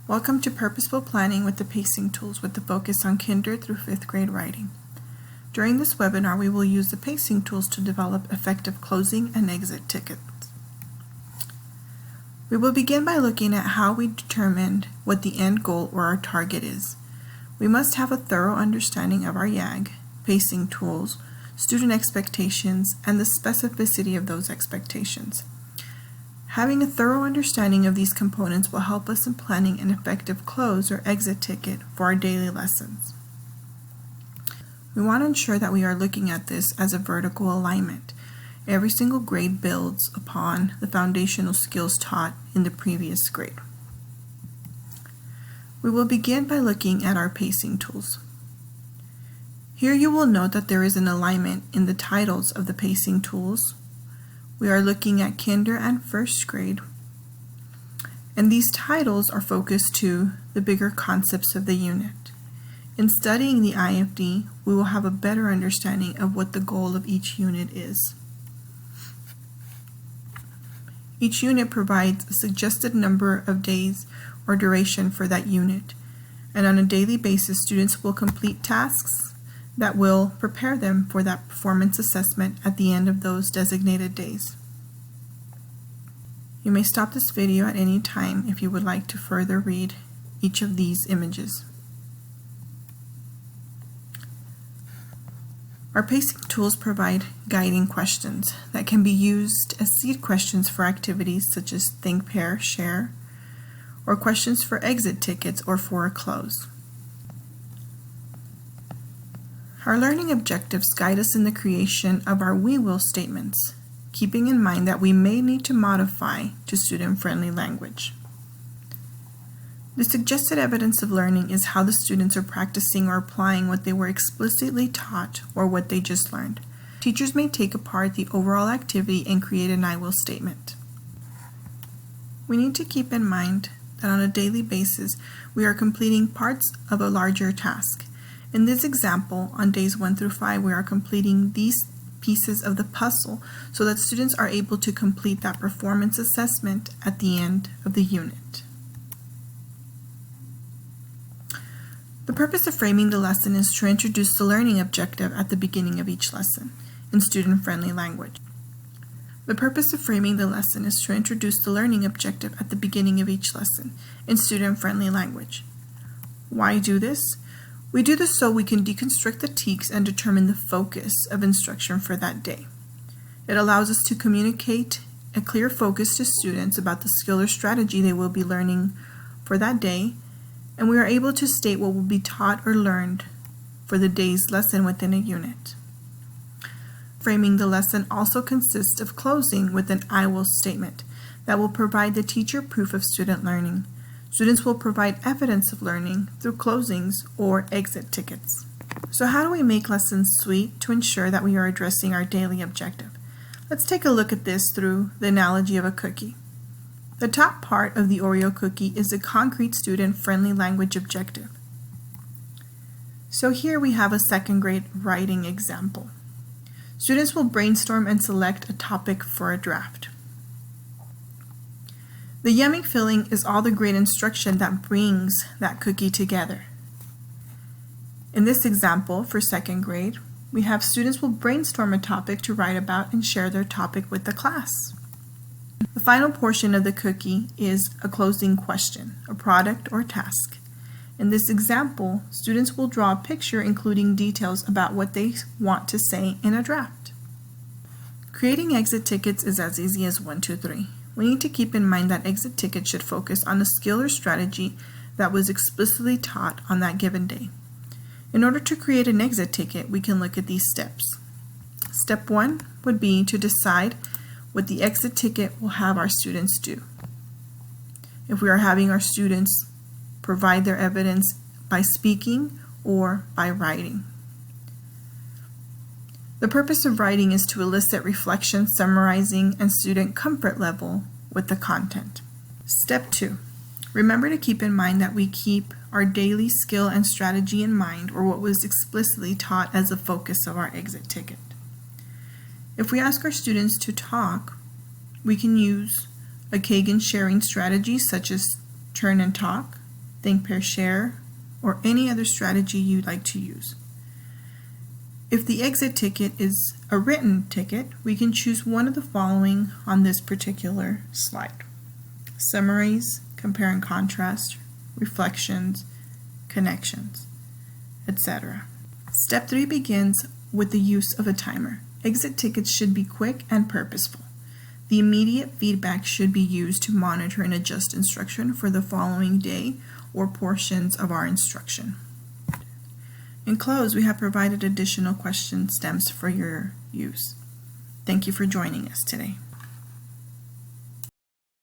Welcome to Purposeful Planning with the Pacing Tools with the focus on kinder through 5th grade writing. During this webinar, we will use the pacing tools to develop effective closing and exit tickets. We will begin by looking at how we determined what the end goal or our target is. We must have a thorough understanding of our YAG, pacing tools, student expectations, and the specificity of those expectations. Having a thorough understanding of these components will help us in planning an effective close or exit ticket for our daily lessons. We want to ensure that we are looking at this as a vertical alignment. Every single grade builds upon the foundational skills taught in the previous grade. We will begin by looking at our pacing tools. Here you will note that there is an alignment in the titles of the pacing tools. We are looking at kinder and 1st grade, and these titles are focused to the bigger concepts of the unit. In studying the IFD, we will have a better understanding of what the goal of each unit is. Each unit provides a suggested number of days or duration for that unit, and on a daily basis, students will complete tasks that will prepare them for that performance assessment at the end of those designated days. You may stop this video at any time if you would like to further read each of these images. Our pacing tools provide guiding questions that can be used as seed questions for activities such as think, pair, share, or questions for exit tickets or for a close. Our learning objectives guide us in the creation of our we will statements, keeping in mind that we may need to modify to student-friendly language. The suggested evidence of learning is how the students are practicing or applying what they were explicitly taught or what they just learned. Teachers may take apart the overall activity and create an I will statement. We need to keep in mind that on a daily basis, we are completing parts of a larger task. In this example, on days 1 through 5, we are completing these pieces of the puzzle so that students are able to complete that performance assessment at the end of the unit. The purpose of framing the lesson is to introduce the learning objective at the beginning of each lesson in student-friendly language. The purpose of framing the lesson is to introduce the learning objective at the beginning of each lesson in student-friendly language. Why do this? We do this so we can deconstruct the TEKS and determine the focus of instruction for that day. It allows us to communicate a clear focus to students about the skill or strategy they will be learning for that day, and we are able to state what will be taught or learned for the day's lesson within a unit. Framing the lesson also consists of closing with an I will statement that will provide the teacher proof of student learning. Students will provide evidence of learning through closings or exit tickets. So how do we make lessons sweet to ensure that we are addressing our daily objective? Let's take a look at this through the analogy of a cookie. The top part of the Oreo cookie is a concrete student-friendly language objective. So here we have a 2nd grade writing example. Students will brainstorm and select a topic for a draft. The yummy filling is all the great instruction that brings that cookie together. In this example, for 2nd grade, we have students will brainstorm a topic to write about and share their topic with the class. The final portion of the cookie is a closing question, a product or task. In this example, students will draw a picture including details about what they want to say in a draft. Creating exit tickets is as easy as 1, 2, 3. We need to keep in mind that exit tickets should focus on a skill or strategy that was explicitly taught on that given day. In order to create an exit ticket, we can look at these steps. Step 1 would be to decide what the exit ticket will have our students do. If we are having our students provide their evidence by speaking or by writing. The purpose of writing is to elicit reflection, summarizing, and student comfort level with the content. Step 2. Remember to keep in mind that we keep our daily skill and strategy in mind, or what was explicitly taught as the focus of our exit ticket. If we ask our students to talk, we can use a Kagan sharing strategy such as turn and talk, think, pair, share, or any other strategy you'd like to use. If the exit ticket is a written ticket, we can choose one of the following on this particular slide: summaries, compare and contrast, reflections, connections, etc. Step 3 begins with the use of a timer. Exit tickets should be quick and purposeful. The immediate feedback should be used to monitor and adjust instruction for the following day or portions of our instruction. In close, we have provided additional question stems for your use. Thank you for joining us today.